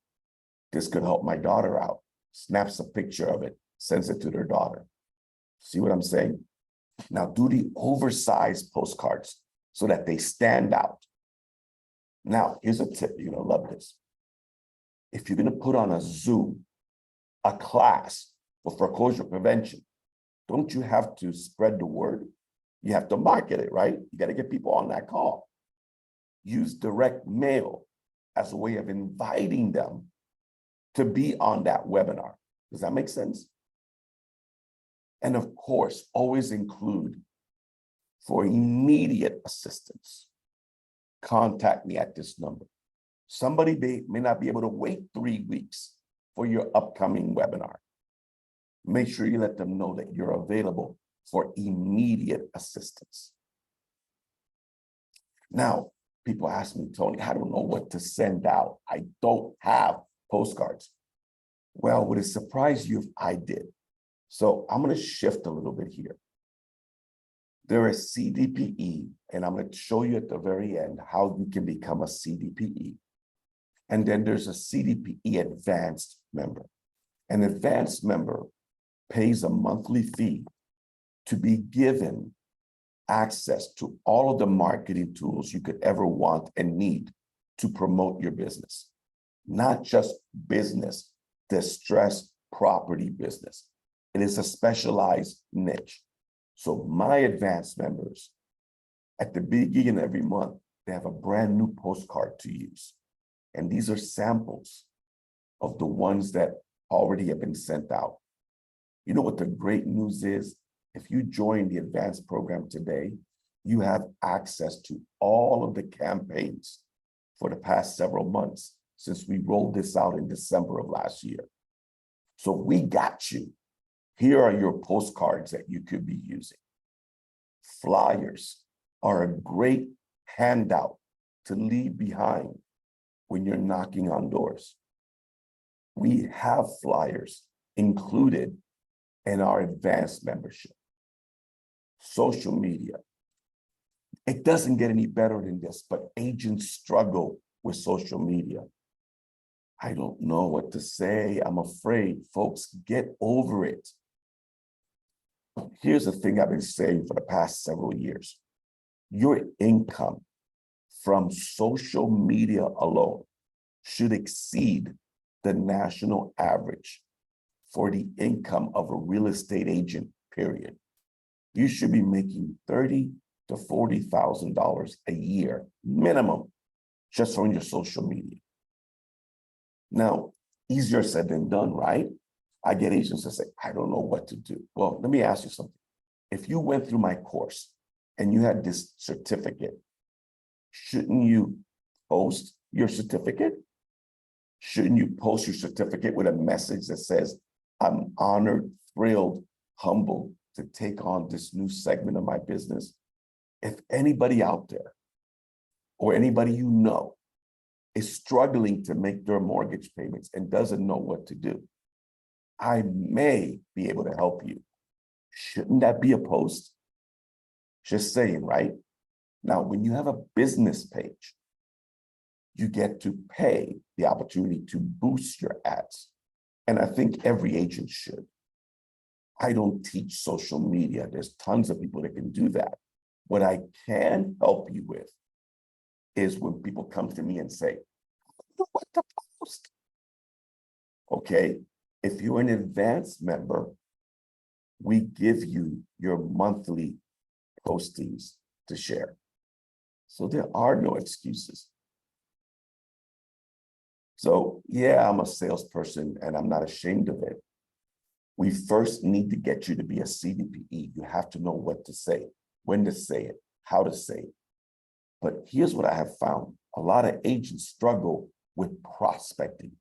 this could help my daughter out. Snaps a picture of it, sends it to their daughter. See what I'm saying? Now do the oversized postcards so that they stand out. Now, here's a tip, you're gonna love this. If you're gonna put on a Zoom, a class for foreclosure prevention, don't you have to spread the word? You have to market it, right? You gotta get people on that call. Use direct mail as a way of inviting them to be on that webinar. Does that make sense? And of course, always include for immediate assistance. Contact me at this number. Somebody may not be able to wait 3 weeks for your upcoming webinar. Make sure you let them know that you're available for immediate assistance. Now, people ask me, Tony, I don't know what to send out. I don't have postcards. Well, would it surprise you if I did? So I'm going to shift a little bit here. There is CDPE, and I'm going to show you at the very end how you can become a CDPE. And then there's a CDPE advanced member. An advanced member pays a monthly fee to be given access to all of the marketing tools you could ever want and need to promote your business. Not just business, distressed property business. It is a specialized niche. So my advanced members, at the beginning of every month, they have a brand new postcard to use. And these are samples of the ones that already have been sent out. You know what the great news is? If you join the advanced program today, you have access to all of the campaigns for the past several months since we rolled this out in December of last year. So we got you. Here are your postcards that you could be using. Flyers, are a great handout to leave behind when you're knocking on doors. We have flyers included in our advanced membership. Social media. It doesn't get any better than this, but agents struggle with social media. I don't know what to say. I'm afraid. Folks, get over it. Here's the thing I've been saying for the past several years. Your income from social media alone should exceed the national average for the income of a real estate agent, period. You should be making $30,000 to $40,000 a year minimum just from your social media. Now, easier said than done, right? I get agents that say, I don't know what to do. Well, let me ask you something. If you went through my course and you had this certificate, shouldn't you post your certificate? Shouldn't you post your certificate with a message that says, I'm honored, thrilled, humbled to take on this new segment of my business? If anybody out there or anybody you know is struggling to make their mortgage payments and doesn't know what to do, I may be able to help you. Shouldn't that be a post? Just saying, right? Now, when you have a business page, you get to pay the opportunity to boost your ads. And I think every agent should. I don't teach social media. There's tons of people that can do that. What I can help you with is when people come to me and say, I don't know what to post. Okay, if you're an advanced member, we give you your monthly postings to share. So there are no excuses. So yeah, I'm a salesperson and I'm not ashamed of it. We first need to get you to be a CDPE. You have to know what to say, when to say it, how to say it. But here's what I have found. A lot of agents struggle with prospecting.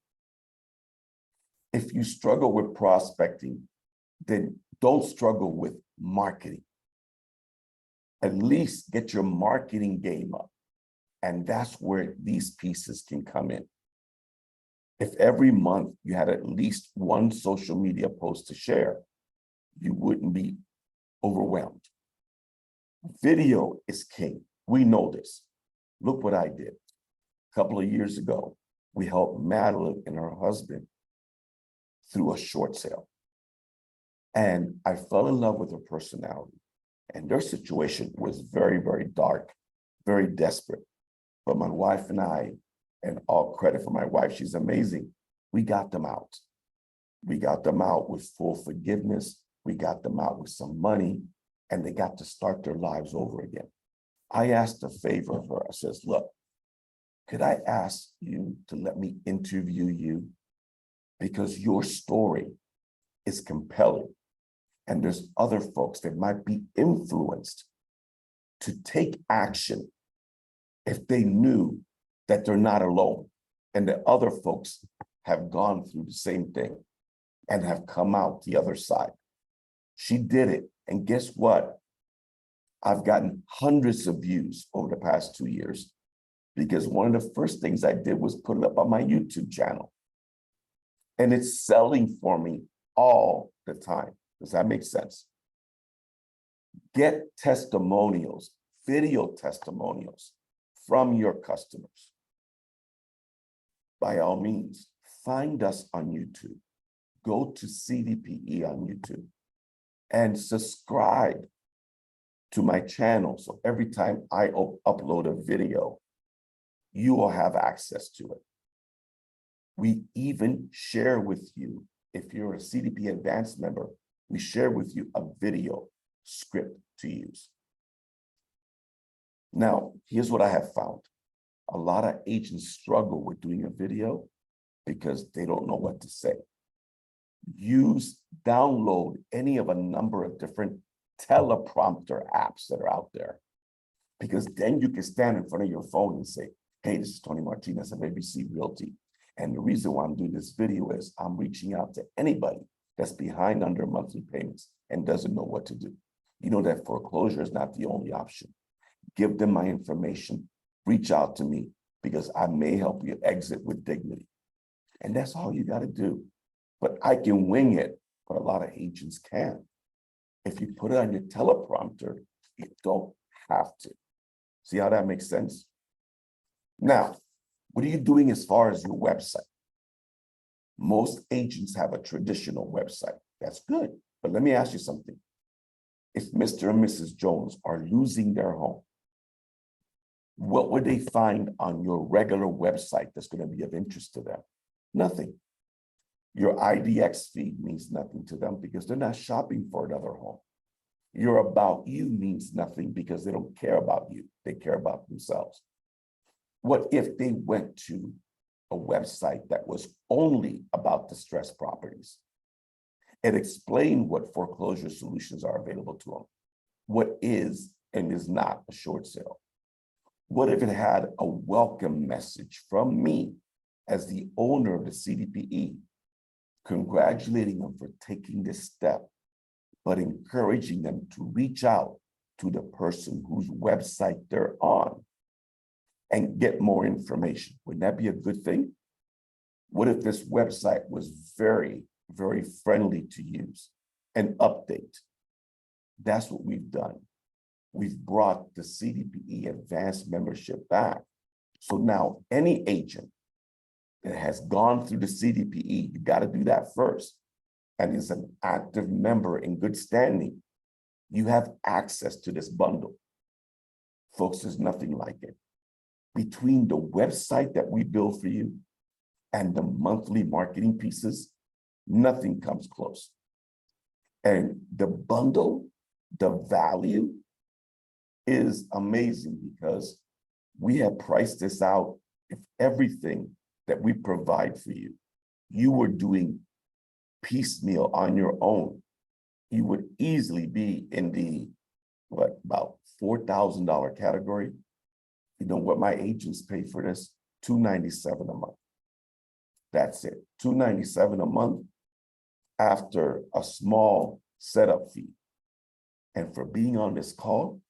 If you struggle with prospecting, then don't struggle with marketing. At least get your marketing game up. And that's where these pieces can come in. If every month you had at least one social media post to share, you wouldn't be overwhelmed. Video is king. We know this. Look what I did. A couple of years ago, we helped Madeline and her husband through a short sale. And I fell in love with her personality. And their situation was very, very dark, very desperate. But my wife and I, and all credit for my wife, she's amazing, we got them out. We got them out with full forgiveness. We got them out with some money, and they got to start their lives over again. I asked a favor of her. I says, look, could I ask you to let me interview you? Because your story is compelling. And there's other folks that might be influenced to take action if they knew that they're not alone and that other folks have gone through the same thing and have come out the other side. She did it. And guess what? I've gotten hundreds of views over the past 2 years because one of the first things I did was put it up on my YouTube channel. And it's selling for me all the time. Does that make sense? Get testimonials, video testimonials from your customers. By all means, find us on YouTube. Go to CDPE on YouTube and subscribe to my channel. So every time I upload a video, you will have access to it. We even share with you, if you're a CDP Advanced member, we share with you a video script to use. Now, here's what I have found. A lot of agents struggle with doing a video because they don't know what to say. Download any of a number of different teleprompter apps that are out there, because then you can stand in front of your phone and say, hey, this is Tony Martinez of ABC Realty. And the reason why I'm doing this video is I'm reaching out to anybody that's behind on their monthly payments and doesn't know what to do. You know that foreclosure is not the only option. give them my information, reach out to me, because I may help you exit with dignity. And that's all you got to do. But I can wing it, but a lot of agents can't. If you put it on your teleprompter, you don't have to. See how that makes sense? Now, what are you doing as far as your website? Most agents have a traditional website. That's good. But let me ask you something. If Mr. and Mrs. Jones are losing their home, what would they find on your regular website that's going to be of interest to them? Nothing. Your IDX feed means nothing to them because they're not shopping for another home. Your About You means nothing because they don't care about you. They care about themselves. What if they went to a website that was only about distressed properties and explained what foreclosure solutions are available to them? What is and is not a short sale? What if it had a welcome message from me as the owner of the CDPE, congratulating them for taking this step, but encouraging them to reach out to the person whose website they're on and get more information? Wouldn't that be a good thing? What if this website was very, very friendly to use and update? That's what we've done. We've brought the CDPE Advanced membership back. So now any agent that has gone through the CDPE, you got to do that first, and is an active member in good standing, you have access to this bundle. Folks, there's nothing like it. Between the website that we build for you and the monthly marketing pieces, nothing comes close. And the bundle, the value is amazing because we have priced this out. If everything that we provide for you, you were doing piecemeal on your own, you would easily be in the, about $4,000 category. You know what my agents pay for this? $297 a month. That's it, $297 a month after a small setup fee. And for being on this call,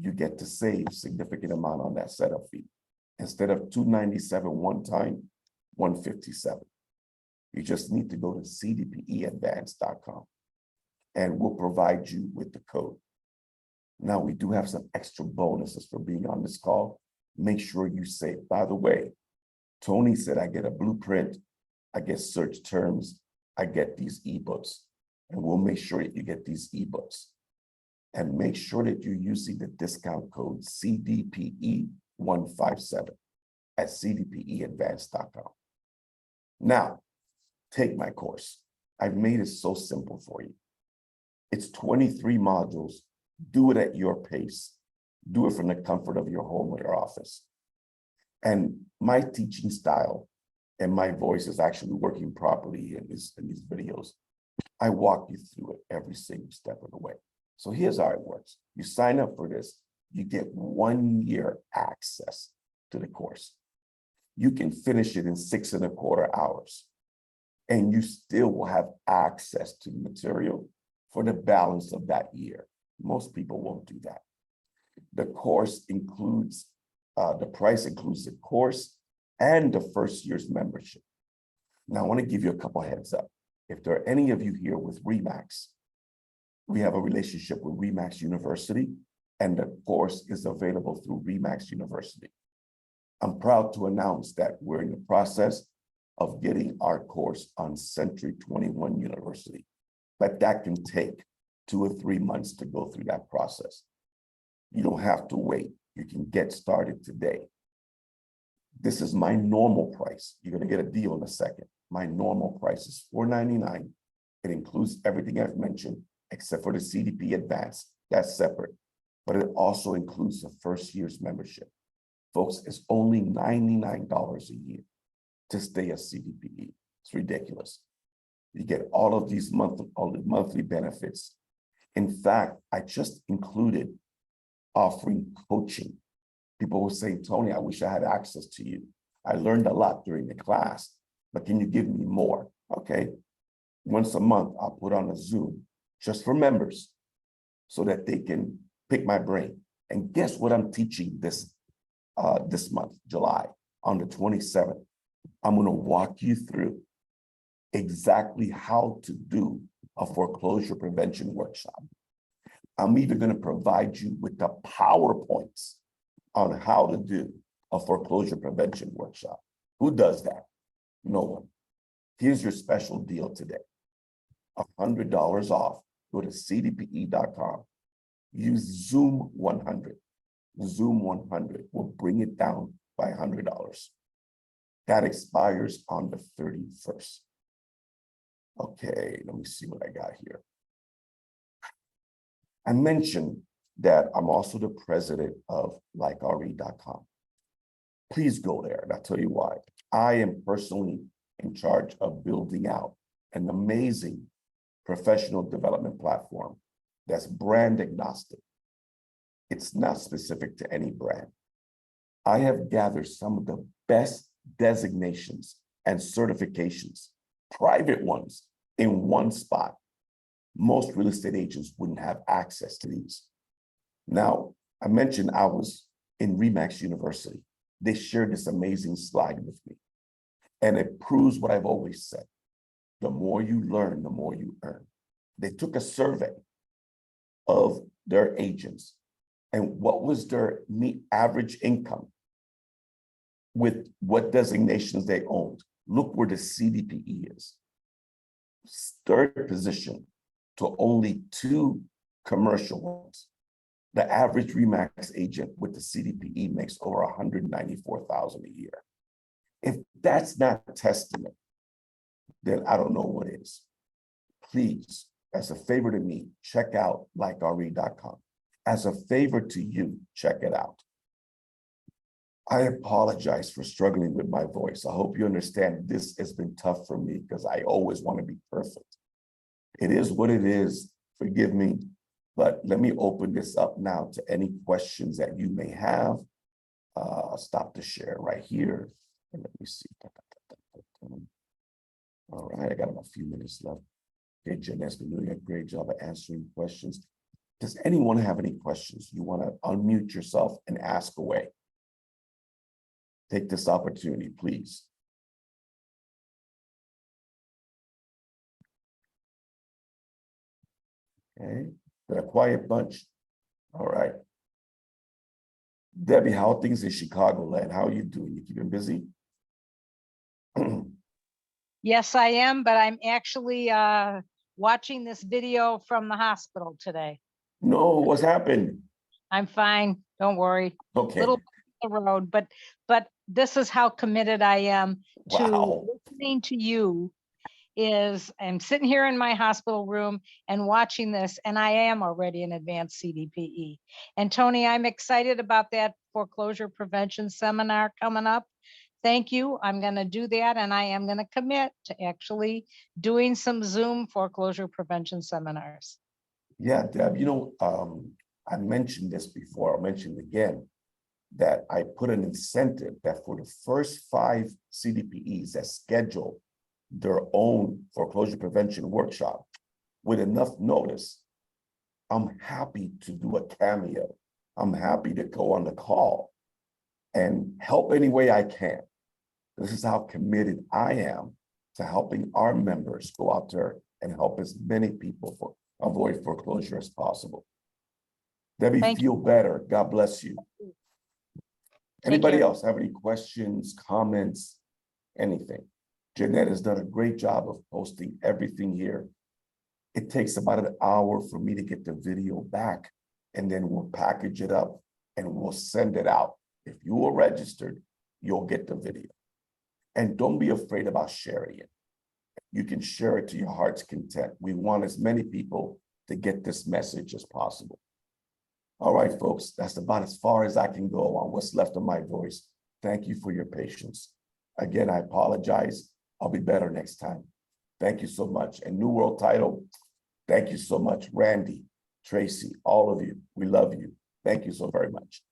you get to save significant amount on that setup fee. Instead of $297 one time, $157. You just need to go to cdpeadvance.com and we'll provide you with the code. Now, we do have some extra bonuses for being on this call. Make sure you say, by the way, Tony said I get a blueprint, I get search terms, I get these ebooks, and we'll make sure that you get these ebooks. And make sure that you're using the discount code CDPE157 at cdpeadvance.com. Now, take my course. I've made it so simple for you. It's 23 modules. Do it at your pace. Do it from the comfort of your home or your office. And my teaching style and my voice is actually working properly in these videos. I walk you through it every single step of the way. So here's how it works. You sign up for this, you get 1 year access to the course. You can finish it in 6.25 hours, and you still will have access to the material for the balance of that year. Most people won't do that. The course includes, the price includes the course and the first year's membership. Now, I want to give you a couple heads up. If there are any of you here with RE/MAX, we have a relationship with RE/MAX University, and the course is available through RE/MAX University. I'm proud to announce that we're in the process of getting our course on Century 21 University, but that can take 2 or 3 months to go through that process. You don't have to wait. You can get started today. This is my normal price. You're going to get a deal in a second. My normal price is $499. It includes everything I've mentioned, except for the CDP Advanced. That's separate. But it also includes the first year's membership. Folks, it's only $99 a year to stay at CDPE. It's ridiculous. You get all of these monthly benefits. In fact, I just included offering coaching. People were saying, Tony, I wish I had access to you. I learned a lot during the class, but can you give me more? Okay. Once a month, I'll put on a Zoom just for members so that they can pick my brain And guess what I'm teaching this month, July, on the 27th? I'm going to walk you through exactly how to do a foreclosure prevention workshop. I'm even going to provide you with the PowerPoints on how to do a foreclosure prevention workshop. Who does that? No one. Here's your special deal today. $100 off. Go to cdpe.com. Use Zoom 100. Zoom 100 will bring it down by $100. That expires on the 31st. Okay, let me see what I got here. I mentioned that I'm also the president of LikeRE.com. Please go there, and I'll tell you why. I am personally in charge of building out an amazing professional development platform that's brand agnostic. It's not specific to any brand. I have gathered some of the best designations and certifications, private ones, in one spot. Most real estate agents wouldn't have access to these. Now, I mentioned I was in RE/MAX University. They shared this amazing slide with me. And it proves what I've always said. The more you learn, the more you earn. They took a survey of their agents and what was their average income with what designations they owned. Look where the CDPE is. Third position to only 2 commercial ones. The average RE/MAX agent with the CDPE makes over $194,000 a year. If that's not a testament, then I don't know what is. Please, as a favor to me, check out LikeRE.com. As a favor to you, check it out. I apologize for struggling with my voice. I hope you understand this has been tough for me because I always want to be perfect. It is what it is. Forgive me, but let me open this up now to any questions that you may have. I'll stop the share right here. And let me see. All right, I got about a few minutes left. Okay, Jeanette's been doing a great job of answering questions. Does anyone have any questions? You want to unmute yourself and ask away. Take this opportunity, please. Okay, but a quiet bunch. All right. Debbie, how are things in Chicagoland? How are you doing? You keeping busy? Yes, I am, but I'm actually watching this video from the hospital today. No, what's happened? I'm fine. Don't worry. Okay. Little the road, but this is how committed I am to listening to you. I'm sitting here in my hospital room and watching this, and I am already an advanced CDPE. And Tony, I'm excited about that foreclosure prevention seminar coming up. Thank you. I'm going to do that, and I am going to commit to actually doing some Zoom foreclosure prevention seminars. Yeah, Deb, I mentioned this before, I'll mention it again, that I put an incentive that for the first 5 CDPEs that schedule their own foreclosure prevention workshop with enough notice, I'm happy to do a cameo. I'm happy to go on the call and help any way I can. This is how committed I am to helping our members go out there and help as many people avoid foreclosure as possible. Debbie, feel better. God bless you. Anybody else have any questions, comments, anything? Jeanette has done a great job of posting everything here. It takes about an hour for me to get the video back, and then we'll package it up and we'll send it out. If you are registered, you'll get the video. And don't be afraid about sharing it. You can share it to your heart's content. We want as many people to get this message as possible. All right, folks, that's about as far as I can go on what's left of my voice. Thank you for your patience. Again, I apologize. I'll be better next time. Thank you so much. And New World Title, thank you so much. Randy, Tracy, all of you, we love you. Thank you so very much.